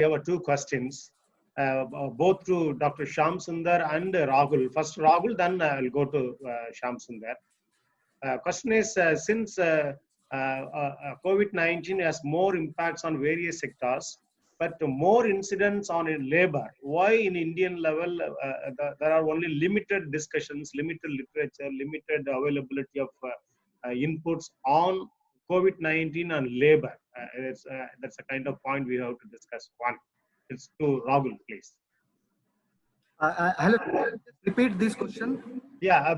have two questions, both to Dr. Shyam Sundar and Rahul. First Rahul, then I'll go to Shyam Sundar. Question is, since COVID-19 has more impacts on various sectors, but more incidents on labor, why in Indian level there are only limited discussions, limited literature, limited availability of inputs on COVID-19 and labor? That's a kind of point we have to discuss. One, it's to Rahul, please. Hello, repeat this question. Yeah,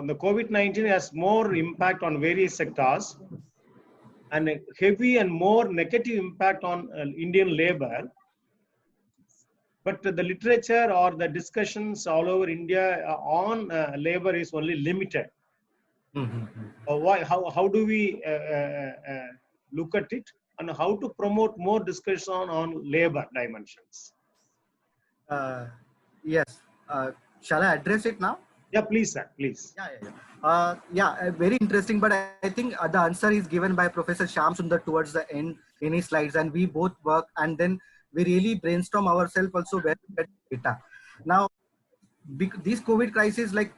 the COVID-19 has more impact on various sectors and a heavy and more negative impact on Indian labor. But the literature or the discussions all over India on labor is only limited. Why? How do we look at it, and how to promote more discussion on labor dimensions? Yes. Shall I address it now? Yeah, please, sir. Please. Very interesting. But I think the answer is given by Professor Shyam Sundar towards the end in his slides, and we both work, and then we really brainstorm ourselves also where to get data. Now, this COVID crisis, like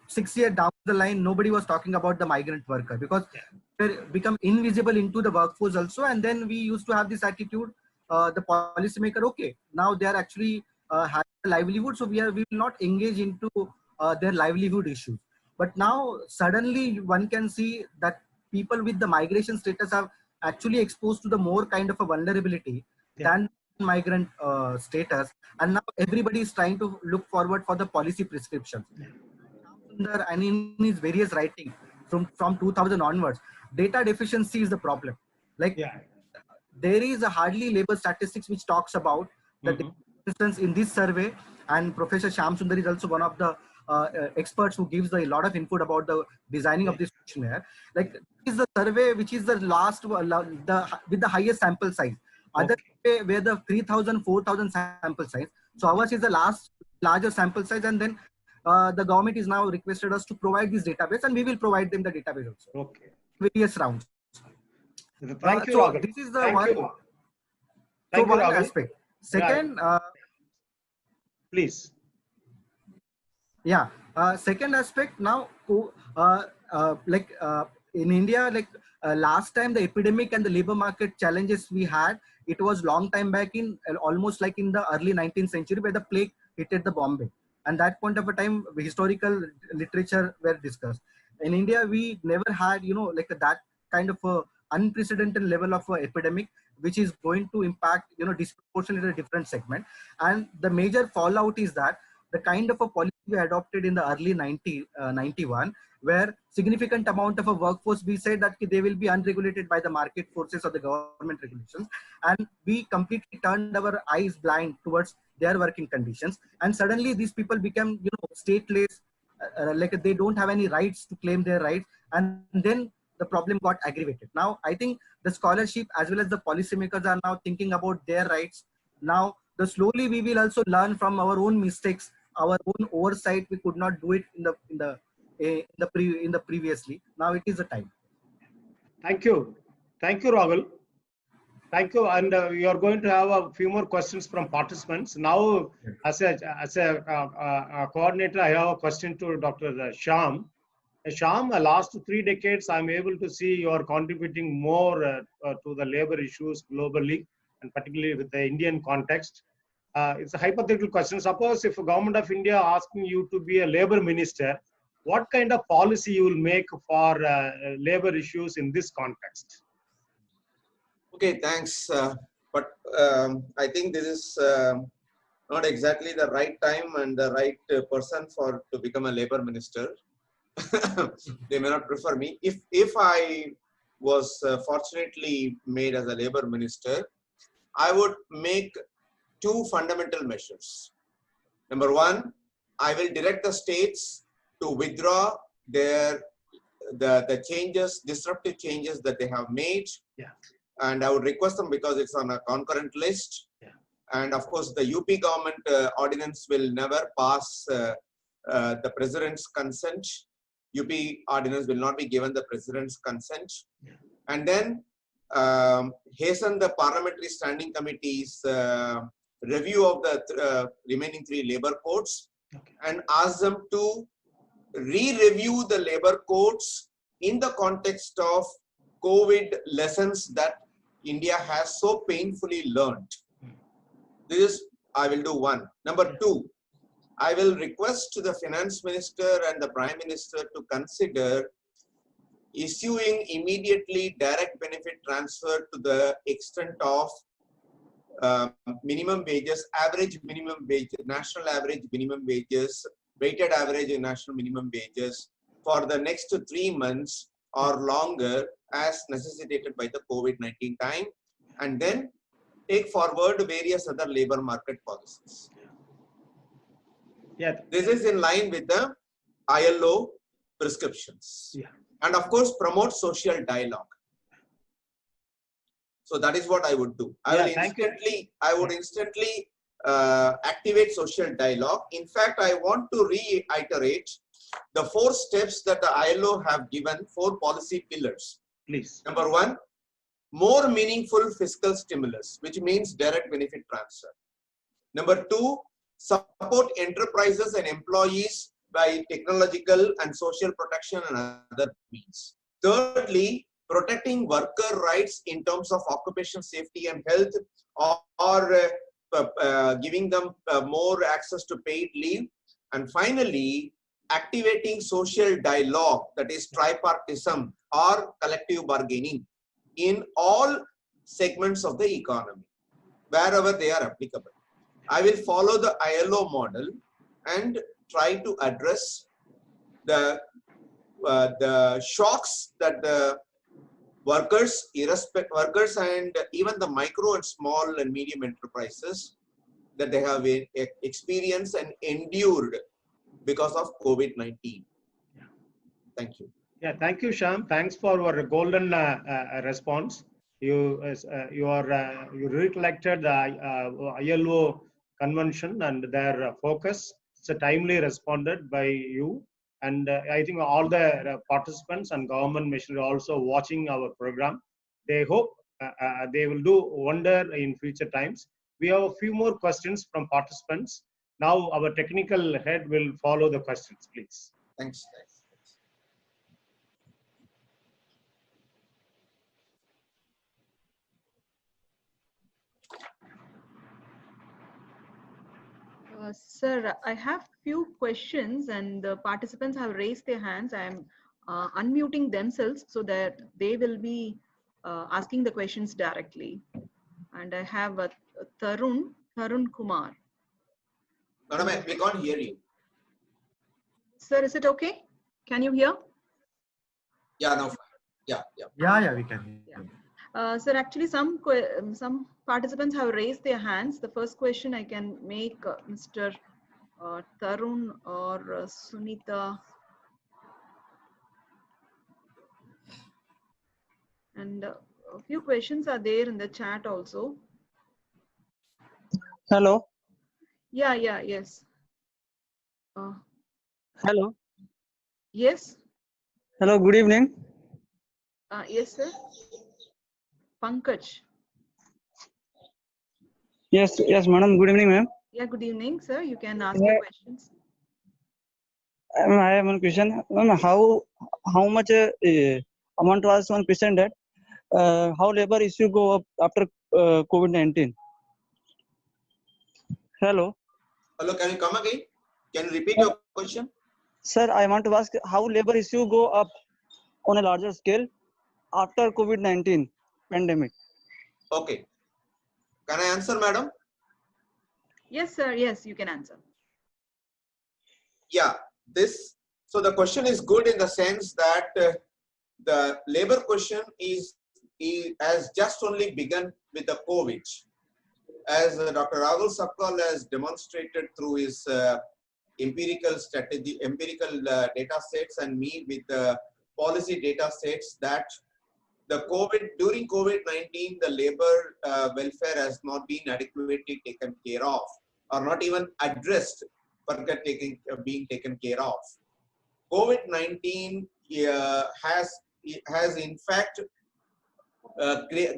6 years down the line, nobody was talking about the migrant worker because they become invisible into the workforce also. And then we used to have this attitude, the policymaker, okay, now they are actually having a livelihood, so we will not engage into their livelihood issues. But now suddenly one can see that people with the migration status are actually exposed to the more kind of a vulnerability than migrant status, and now everybody is trying to look forward for the policy prescriptions. And in his various writing from 2000 onwards, data deficiency is the problem. There is a hardly labor statistics which talks about the difference in this survey, and Professor Shyam Sundar is also one of the experts who gives a lot of input about the designing of this questionnaire. Like, this is the survey which is the last with the highest sample size. Other where the 3,000, 4,000 sample size. So ours is the larger sample size, and then the government is now requested us to provide this database, and we will provide them the database also. Various rounds. Thank you, so this is the one aspect. Second, please. Yeah. Second aspect now, in India, last time the epidemic and the labor market challenges we had, it was long time back in almost like in the early 19th century where the plague hit the Bombay. And that point of a time, historical literature were discussed. In India, we never had, that kind of a unprecedented level of epidemic, which is going to impact, disproportionately a different segment. And the major fallout is that the kind of a policy we adopted in the early 91, where significant amount of a workforce, we said that they will be unregulated by the market forces or the government regulations, and we completely turned our eyes blind towards their working conditions. And suddenly these people become, stateless, like they don't have any rights to claim their rights, and then the problem got aggravated. Now, I think the scholarship as well as the policymakers are now thinking about their rights. Now, slowly we will also learn from our own mistakes, our own oversight. We could not do it in the previously. Now it is the time. Thank you, Rahul. Thank you, and we are going to have a few more questions from participants. Now, as a coordinator, I have a question to Dr. Shyam. Shyam, the last 3 decades, I'm able to see you are contributing more to the labor issues globally, and particularly with the Indian context. It's a hypothetical question. Suppose if the government of India asking you to be a labor minister, what kind of policy you will make for labor issues in this context? Okay, thanks. But I think this is not exactly the right time and the right person to become a labor minister. They may not prefer me. If I was fortunately made as a labor minister, I would make 2 fundamental measures. Number 1, I will direct the states to withdraw the disruptive changes that they have made. And I would request them, because it's on a concurrent list. And of course, the UP government ordinance will never pass the president's consent. UP ordinance will not be given the president's consent. And then hasten the Parliamentary Standing Committee's review of the remaining 3 labor codes and ask them to re-review the labor codes in the context of COVID lessons that India has so painfully learned. This is, I will do one. Number 2, I will request the Finance Minister and the Prime Minister to consider issuing immediately direct benefit transfer to the extent of minimum wages, average minimum wage, national average minimum wages, weighted average and national minimum wages for the next 3 months or longer as necessitated by the COVID-19 time, and then take forward various other labor market policies. Yeah. This is in line with the ILO prescriptions. Yeah. And of course, promote social dialogue. So that is what I would do. I would instantly activate social dialogue. In fact, I want to reiterate the 4 steps that the ILO have given, 4 policy pillars. Please. Number 1, more meaningful fiscal stimulus, which means direct benefit transfer. Number 2, support enterprises and employees by technological and social protection and other means. Thirdly, protecting worker rights in terms of occupational safety and health, or giving them more access to paid leave. And finally, activating social dialogue, that is tripartism or collective bargaining in all segments of the economy, wherever they are applicable. I will follow the ILO model and try to address the shocks that the workers and even the micro and small and medium enterprises that they have experienced and endured because of COVID-19. Thank you. Yeah, thank you, Shyam. Thanks for your golden response. You recollected the ILO convention and their focus. It's a timely responded by you. And I think all the participants and government machinery also watching our program. They hope they will do wonder in future times. We have a few more questions from participants. Now our technical head will follow the questions, please. Thanks. Sir, I have few questions and the participants have raised their hands. I am unmuting themselves so that they will be asking the questions directly. And I have Tarun Kumar. Madam, we can't hear you. Sir, is it okay? Can you hear? Yeah, no. Yeah, we can hear. Sir, actually some participants have raised their hands. The first question I can make Mr. Tarun or Sunita. And a few questions are there in the chat also. Hello. Yes. Hello. Yes. Hello, good evening. Yes, sir. Pankaj. Yes, madam. Good evening, ma'am. Yeah, good evening, sir. You can ask your questions. I have one question. Ma'am, how much I want to ask one question that how labor issue go up after COVID-19? Hello. Hello, can you come again? Can you repeat your question? Sir, I want to ask how labor issue go up on a larger scale after COVID-19 pandemic. Okay. Can I answer, madam? Yes, sir. Yes, you can answer. Yeah, so the question is good in the sense that the labor question has just only begun with the COVID. As Dr. Rahul Sapkal has demonstrated through his empirical data sets and me with the policy data sets that during COVID-19, the labor welfare has not been adequately taken care of or not even addressed for being taken care of. COVID-19 has in fact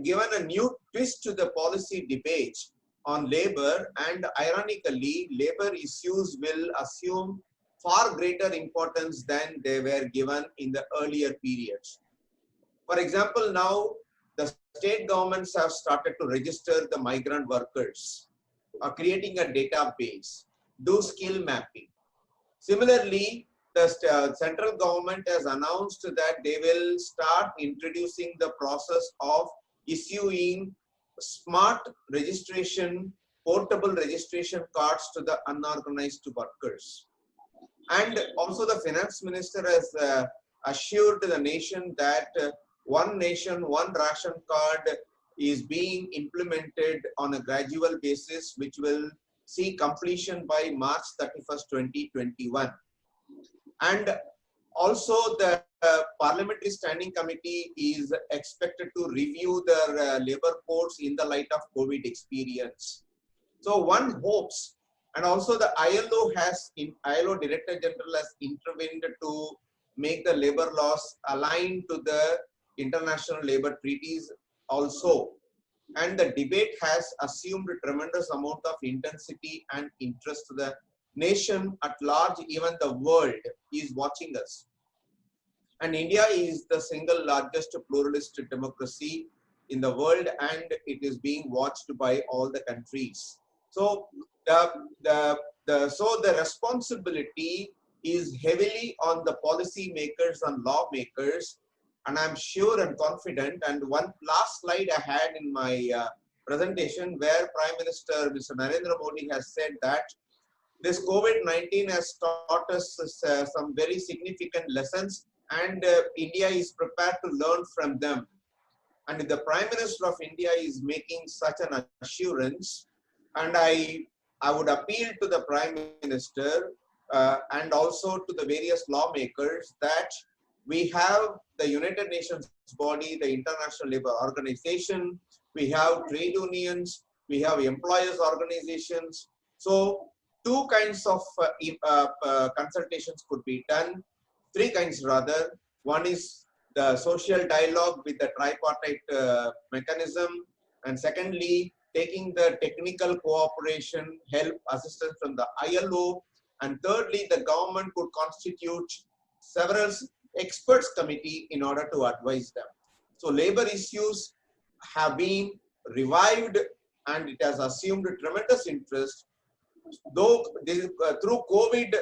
given a new twist to the policy debate on labor, and ironically, labor issues will assume far greater importance than they were given in the earlier periods. For example, now the state governments have started to register the migrant workers, creating a database, do skill mapping. Similarly, the central government has announced that they will start introducing the process of issuing smart registration, portable registration cards to the unorganized workers. And also the finance minister has assured the nation that one nation, one ration card is being implemented on a gradual basis, which will see completion by March 31st, 2021. And also the Parliamentary Standing Committee is expected to review their labor codes in the light of COVID experience. So one hopes, and also the ILO Director General has intervened to make the labor laws align to the international labor treaties also. And the debate has assumed a tremendous amount of intensity and interest. The nation at large, even the world, is watching us. And India is the single largest pluralist democracy in the world, and it is being watched by all the countries. So the responsibility is heavily on the policy makers and lawmakers, and I'm sure and confident. And one last slide I had in my presentation, where Prime Minister Mr. Narendra Modi has said that this COVID-19 has taught us some very significant lessons, and India is prepared to learn from them. And if the Prime Minister of India is making such an assurance, and I would appeal to the Prime Minister and also to the various lawmakers that we have the United Nations body, the International Labour Organization, we have trade unions, we have employers organizations. So two kinds of consultations could be done, three kinds rather. One is the social dialogue with the tripartite mechanism, and secondly, taking the technical cooperation, help, assistance from the ILO, and thirdly, the government could constitute several experts committee in order to advise them. So labor issues have been revived, and it has assumed tremendous interest. Though this, through COVID,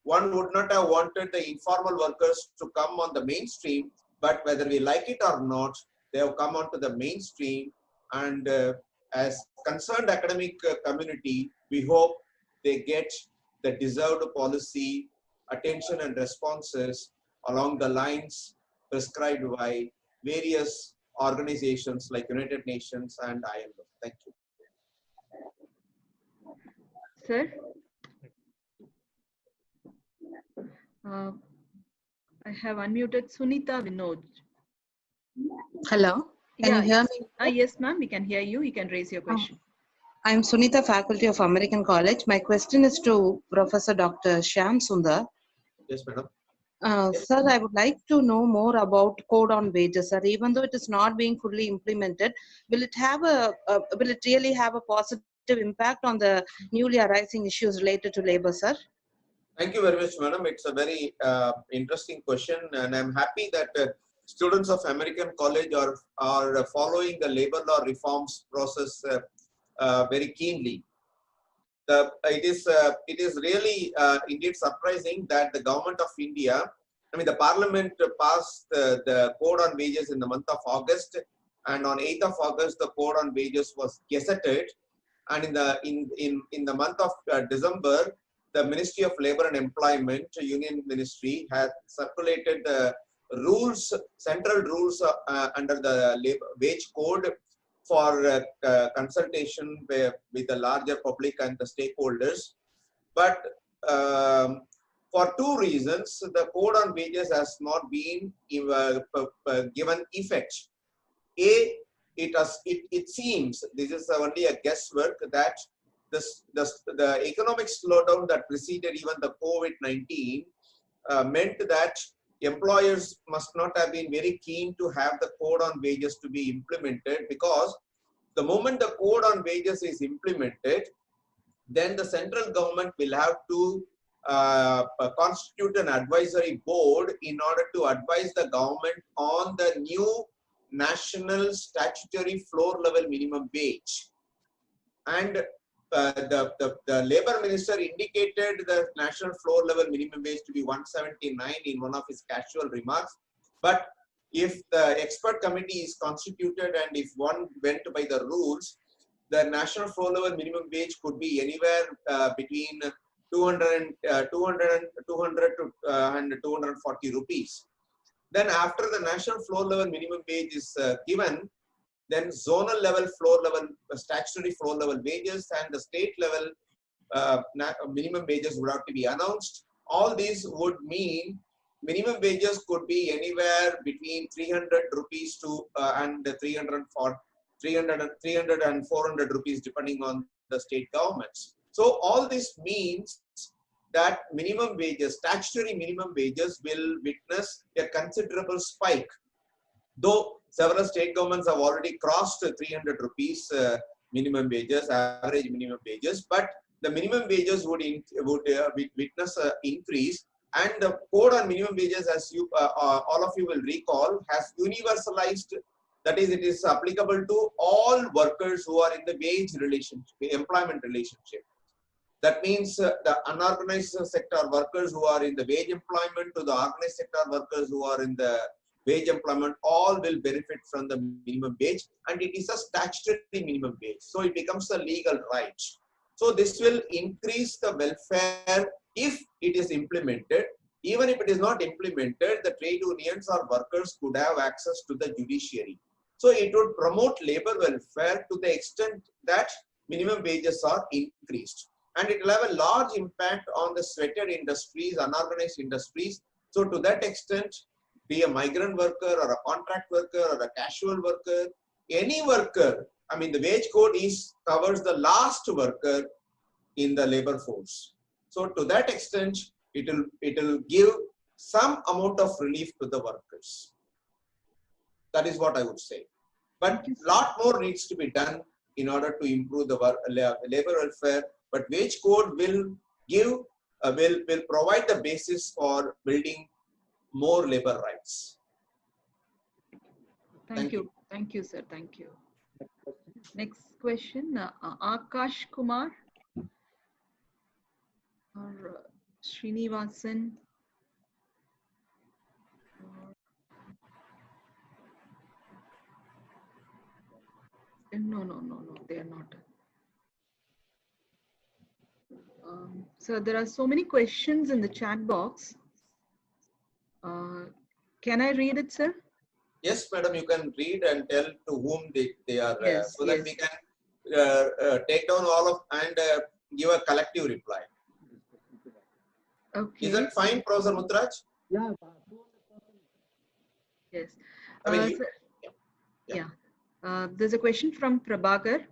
one would not have wanted the informal workers to come on the mainstream, but whether we like it or not, they have come onto the mainstream. And as concerned academic community, we hope they get the deserved policy attention and responses along the lines prescribed by various organizations like United Nations and ILO. Thank you. Sir? I have unmuted Sunita Vinod. Hello, can you hear me? Yes, ma'am, we can hear you. You can raise your question. I'm Sunita, faculty of American College. My question is to Professor Dr. Shyam Sundar. Yes, madam. Sir, I would like to know more about code on wages, sir. Even though it is not being fully implemented, will it have will it really have a positive impact on the newly arising issues related to labor, sir? Thank you very much, madam. It's a very interesting question, and I'm happy that students of American College are following the labor law reforms process very keenly. It is really indeed surprising that the government of India, the Parliament passed the code on wages in the month of August, and on 8th of August the code on wages was gazetted, and in the month of December, the Ministry of Labor and Employment, Union Ministry, has circulated the rules, central rules under the wage code for consultation with the larger public and the stakeholders. But for two reasons, the code on wages has not been given effect. A, it seems, this is only a guesswork, that the economic slowdown that preceded even the COVID-19 meant that employers must not have been very keen to have the code on wages to be implemented, because the moment the code on wages is implemented, then the central government will have to constitute an advisory board in order to advise the government on the new national statutory floor level minimum wage. And the labor minister indicated the national floor level minimum wage to be 179 in one of his casual remarks. But if the expert committee is constituted and if one went by the rules, the national floor level minimum wage could be anywhere between 200 to 240 rupees. Then after the national floor level minimum wage is given, then zonal level floor level statutory floor level wages and the state level minimum wages would have to be announced. All these would mean minimum wages could be anywhere between 300 rupees to and 300 and 400 rupees depending on the state governments. So all this means that minimum wages, statutory minimum wages, will witness a considerable spike. Though several state governments have already crossed 300 rupees minimum wages, average minimum wages, but the minimum wages would witness an increase. And the code on minimum wages, as you all of you will recall, has universalized. That is, it is applicable to all workers who are in the wage relationship, employment relationship. That means the unorganized sector workers who are in the wage employment to the organized sector workers who are in the wage employment, all will benefit from the minimum wage, and it is a statutory minimum wage. So it becomes a legal right. So this will increase the welfare if it is implemented. Even if it is not implemented, the trade unions or workers could have access to the judiciary. So it would promote labor welfare to the extent that minimum wages are increased. And it will have a large impact on the sweated industries, unorganized industries. So to that extent, be a migrant worker or a contract worker or a casual worker, any worker, I mean the wage code covers the last worker in the labor force. So to that extent, it will give some amount of relief to the workers. That is what I would say. But a lot more needs to be done in order to improve the labor welfare. But wage code will provide the basis for building more labor rights. Thank you. Thank you, sir. Thank you. Next question, Akash Kumar or Srinivasan. No, they are not. So there are so many questions in the chat box. Can I read it, sir? Yes, madam, you can read and tell to whom they are, Yes, so that we can take down all of and give a collective reply. Okay. Is that fine, Professor Muthraj? Yeah. Yes. I mean, There's a question from Prabhakar.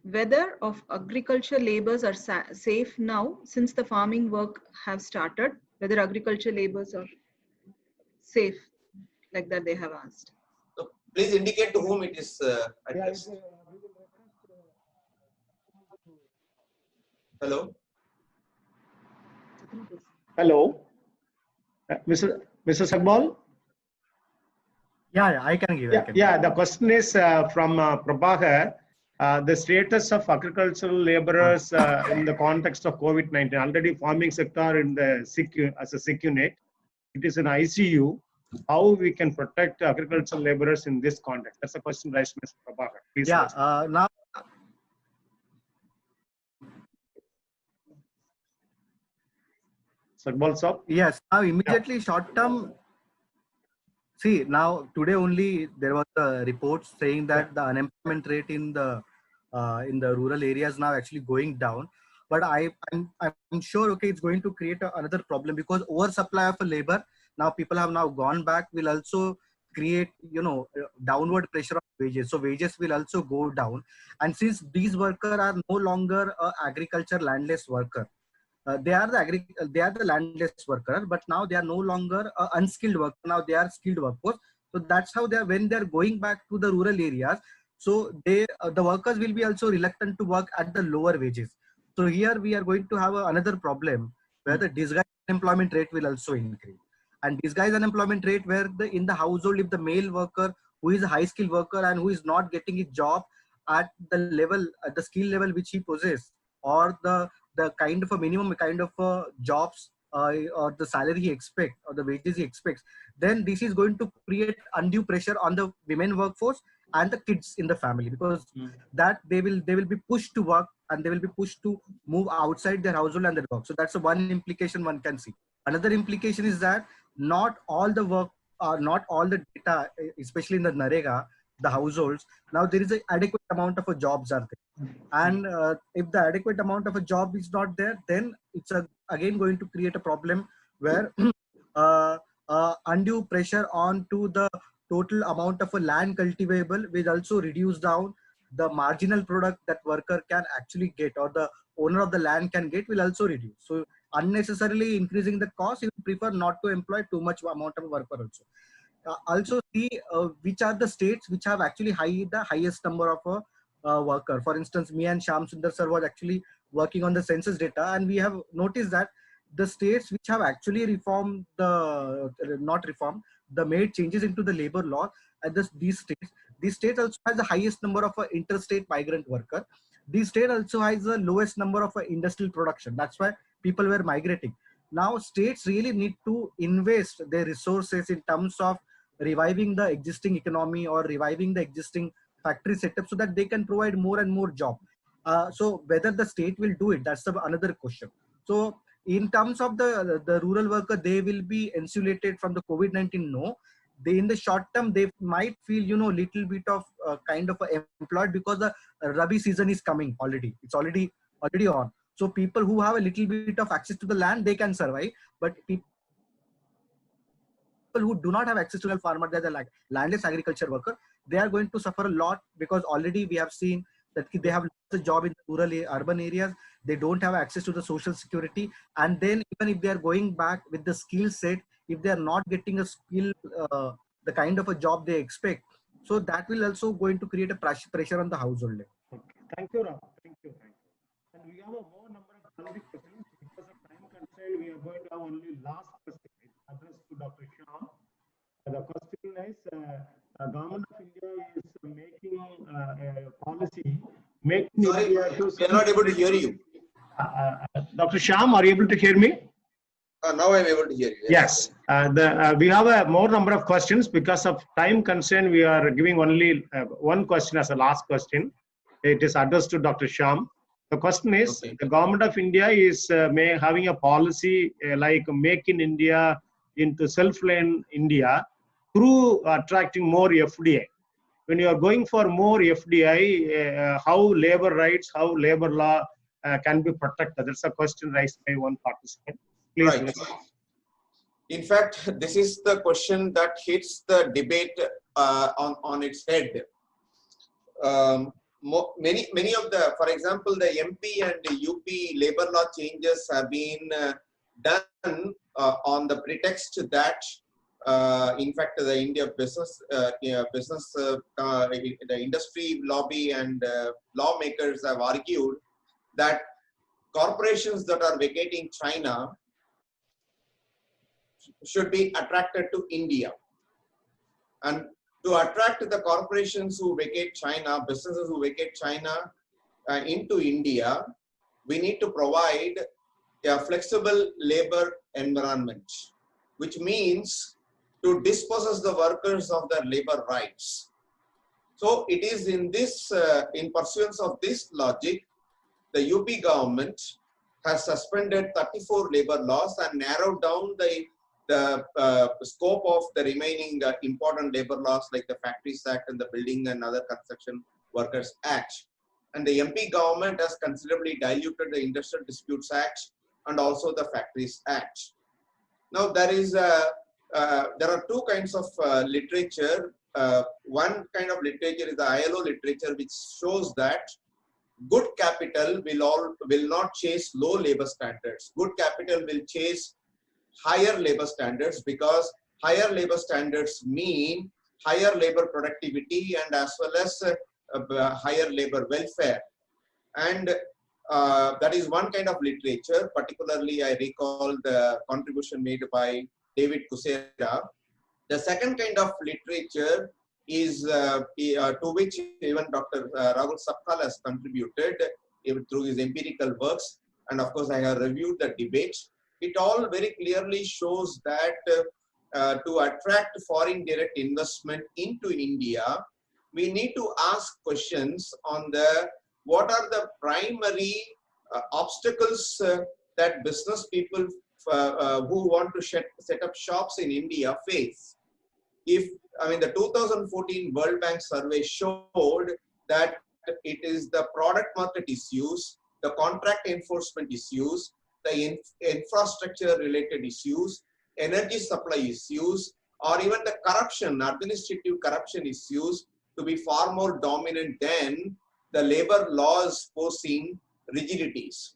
Whether of agriculture labors are safe now since the farming work have started, whether agriculture labors are safe, like that they have asked. So please indicate to whom it is addressed. Hello? Hello, Mr. Sagbal? Yeah, I can give. The question is from Prabhakar. The status of agricultural laborers in the context of COVID-19. Already farming sector in the SIC as a SIC unit. It is an ICU. How we can protect agricultural laborers in this context? That's a question raised, Mr. Prabhakar. Please. Now. Sagbal sir? Yes. Now immediately short term. See, now today only there was a report saying that the unemployment rate in the rural areas now actually going down. But I'm sure, okay, it's going to create another problem because oversupply of labor. Now people have now gone back will also create, downward pressure on wages. So wages will also go down. And since these workers are no longer agriculture landless worker, they are the landless worker, but now they are no longer unskilled worker. Now they are skilled workforce. So that's how when they're going back to the rural areas. So the workers will be also reluctant to work at the lower wages. So here we are going to have another problem where the disguised unemployment rate will also increase. And disguised unemployment rate where in the household, if the male worker who is a high skilled worker and who is not getting a job at the skill level which he possesses, or the kind of a minimum kind of jobs or the salary he expects or the wages he expects, then this is going to create undue pressure on the women workforce and the kids in the family, because that they will be pushed to work and they will be pushed to move outside their household and their work. So that's the one implication one can see. Another implication is that not all the work not all the data, especially in the NREGA, the households, now there is an adequate amount of jobs are there. And if the adequate amount of a job is not there, then it's again going to create a problem where undue pressure on to the total amount of a land cultivable will also reduce down the marginal product that worker can actually get, or the owner of the land can get, will also reduce. So unnecessarily increasing the cost, you prefer not to employ too much amount of worker also. Also see which are the states which have actually the highest number of worker. For instance, me and Shyam Sundar sir was actually working on the census data, and we have noticed that the states which have actually reformed made changes into the labor law at these states also has the highest number of interstate migrant worker. These state also has the lowest number of industrial production. That's why people were migrating. Now states really need to invest their resources in terms of reviving the existing economy or reviving the existing factory setup so that they can provide more and more job. So whether the state will do it, that's another question. So in terms of the rural worker, they will be insulated from the COVID-19. No, in the short term, they might feel, little bit of kind of employed, because the Rabi season is coming already. It's already on. So people who have a little bit of access to the land, they can survive. But people who do not have access to the farmer, they're the landless agriculture worker, they are going to suffer a lot, because already we have seen that they have lost a job in the rural urban areas. They don't have access to the social security. And then even if they are going back with the skill set, if they are not getting a skill, the kind of a job they expect, so that will also going to create a pressure on the household. Okay. Thank you, Ram. Thank you. And we have a more number of questions. Because of time constraint, we are going to have only last question addressed to Dr. Shyam. The question is, Government of India is making a policy, making India to... We are not able to hear you. Dr. Shyam, are you able to hear me? Now I'm able to hear you. Yes. We have a more number of questions. Because of time constraint, we are giving only one question as a last question. It is addressed to Dr. Shyam. The question is, Okay. the Government of India is having a policy like Make in India into Self-Reliant India through attracting more FDI. When you are going for more FDI, how labor rights, how labor law can be protected? That's a question raised by one participant. Please. Right. In fact, this is the question that hits the debate on its head. Many of the, for example, the MP and the UP labor law changes have been done on the pretext that, in fact, the India business, the industry lobby and lawmakers have argued that corporations that are vacating China should be attracted to India. And to attract the corporations who vacate China, businesses who vacate China into India, we need to provide a flexible labor environment, which means to dispossess the workers of their labor rights. So it is in this, in pursuance of this logic, the UP government has suspended 34 labor laws and narrowed down the scope of the remaining important labor laws like the Factories Act and the Building and Other Construction Workers Act. And the MP government has considerably diluted the Industrial Disputes Act and also the Factories Act. Now there are two kinds of literature. One kind of literature is the ILO literature, which shows that good capital will not chase low labor standards. Good capital will chase higher labor standards, because higher labor standards mean higher labor productivity and as well as higher labor welfare. And that is one kind of literature. Particularly, I recall the contribution made by David Kucera. The second kind of literature is to which even Dr. Rahul Sapkal has contributed through his empirical works. And of course, I have reviewed the debate. It all very clearly shows that to attract foreign direct investment into India, we need to ask questions on what are the primary obstacles that business people who want to set up shops in India face. The 2014 World Bank survey showed that it is the product market issues, the contract enforcement issues, the infrastructure related issues, energy supply issues, or even the corruption, administrative corruption issues to be far more dominant than the labor laws posing rigidities.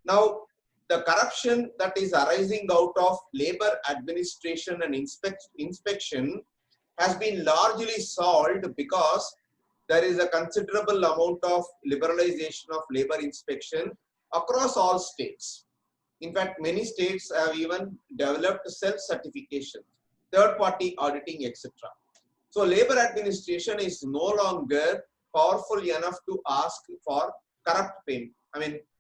Now, the corruption that is arising out of labor administration and inspection has been largely solved because there is a considerable amount of liberalization of labor inspection across all states. In fact, many states have even developed self-certification, third-party auditing, etc. So labor administration is no longer powerful enough to ask for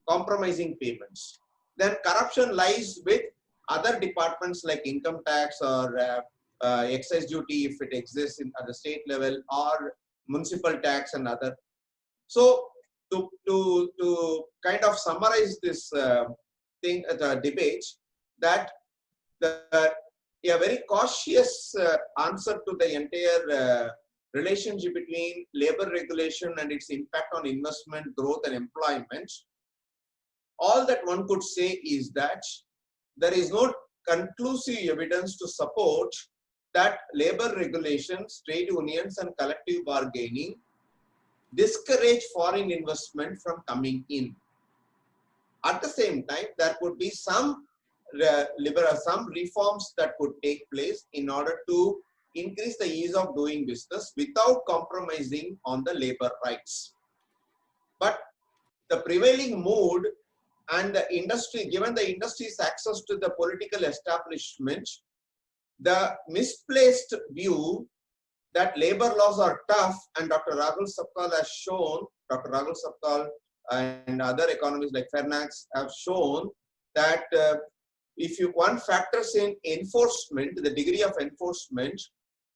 compromising payments. Then corruption lies with other departments like income tax or excise duty if it exists at the state level, or municipal tax and other. So to kind of summarize this the debate, that a very cautious answer to the entire relationship between labor regulation and its impact on investment, growth and employment, all that one could say is that there is no conclusive evidence to support that labor regulations, trade unions and collective bargaining discourage foreign investment from coming in. At the same time, there could be some reforms that could take place in order to increase the ease of doing business without compromising on the labor rights. But the prevailing mood and the industry, given the industry's access to the political establishment, the misplaced view that labor laws are tough, and Dr. Rahul Sapkal has shown, Dr. Rahul Sapkal and other economists like Fernax have shown that if one factors in enforcement, the degree of enforcement,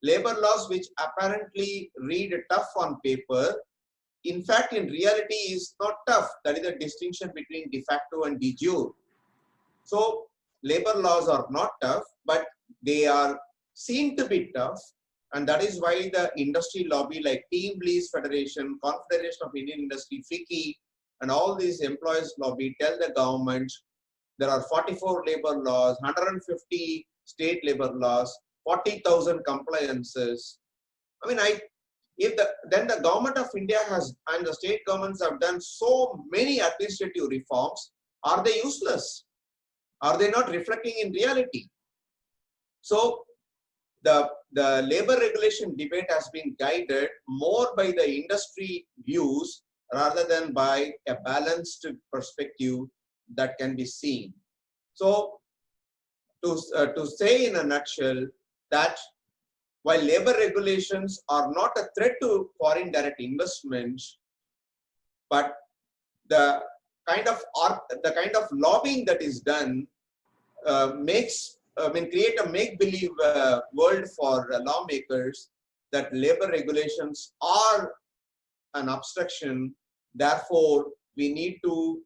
labor laws which apparently read tough on paper, in fact, in reality is not tough. That is the distinction between de facto and de jure. So labor laws are not tough, but they are seen to be tough. And that is why the industry lobby like TeamLease Federation, Confederation of Indian Industry, FICCI, and all these employees lobby tell the government there are 44 labor laws, 150 state labor laws, 40,000 compliances. Then the government of India has, and the state governments have done so many administrative reforms, are they useless? Are they not reflecting in reality? So the labor regulation debate has been guided more by the industry views rather than by a balanced perspective that can be seen. So to say in a nutshell that while labor regulations are not a threat to foreign direct investment, but the kind of lobbying that is done create a make-believe world for lawmakers that labor regulations are an obstruction. Therefore, we need to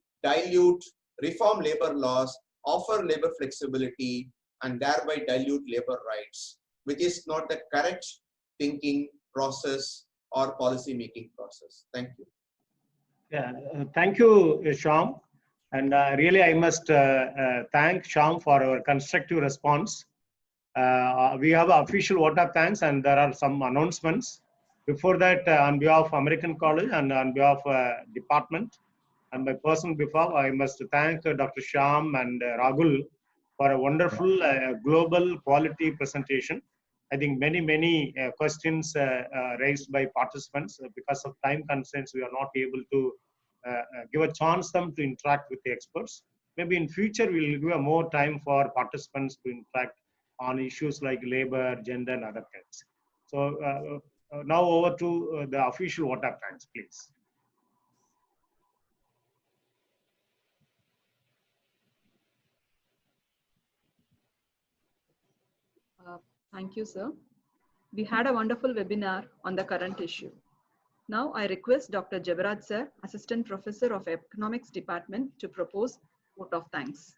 reform labor laws, offer labor flexibility, and thereby dilute labor rights, which is not the correct thinking process or policy making process. Thank you. Yeah, thank you, Shyam. And really, I must thank Shyam for our constructive response. We have an official vote of thanks, and there are some announcements. Before that, on behalf of American College and on behalf of department and my personal behalf, I must thank Dr. Shyam and Rahul for a wonderful global quality presentation. I think many questions raised by participants. Because of time constraints, we are not able to give a chance them to interact with the experts. Maybe in future, we will give more time for participants to interact on issues like labor, gender, and other kinds. So now over to the official vote of thanks, please. Thank you, sir. We had a wonderful webinar on the current issue. Now I request Dr. Jebaraj sir, Assistant Professor of Economics Department, to propose vote of thanks.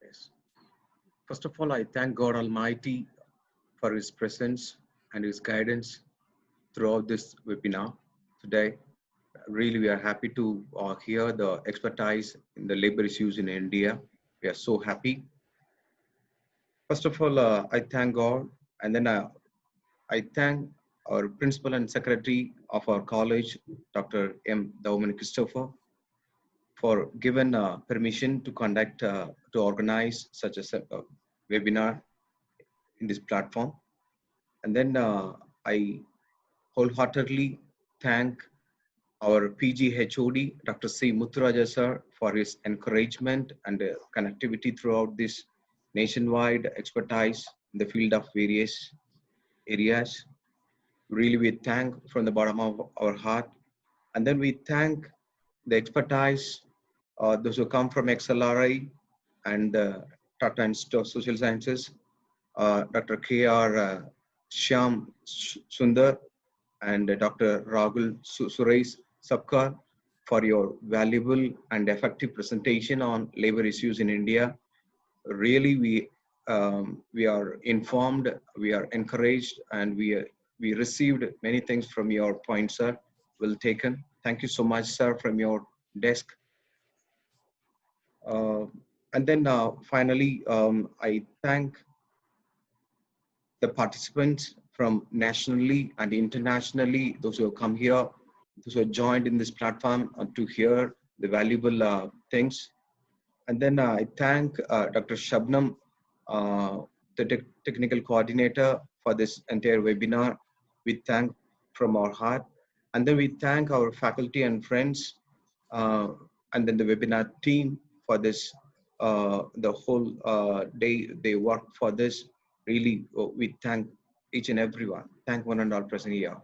Yes. First of all, I thank God Almighty for His presence and His guidance throughout this webinar today. Really, we are happy to hear the expertise in the labor issues in India. We are so happy. First of all, I thank God, and then I thank our principal and secretary of our college, Dr. M. Dauman Christopher, for given permission to conduct, to organize such a webinar in this platform. And then I wholeheartedly thank our PG HOD, Dr. C. Muthuraja sir, for his encouragement and connectivity throughout this nationwide expertise in the field of various areas. Really, we thank from the bottom of our heart. And then we thank the expertise, those who come from XLRI and Tata Institute of Social Sciences, Dr. K.R. Shyam Sundar and Dr. Rahul Suresh Sabkar for your valuable and effective presentation on labor issues in India. Really, we are informed, we are encouraged, and we received many things from your points, sir. Well taken. Thank you so much, sir, from your desk. And then finally, I thank the participants from nationally and internationally, those who have come here, those who have joined in this platform to hear the valuable things. And then I thank Dr. Shabnam, the technical coordinator for this entire webinar. We thank from our heart. And then we thank our faculty and friends, and then the webinar team for this, the whole day they worked for this. Really, we thank each and everyone. Thank one and all present here.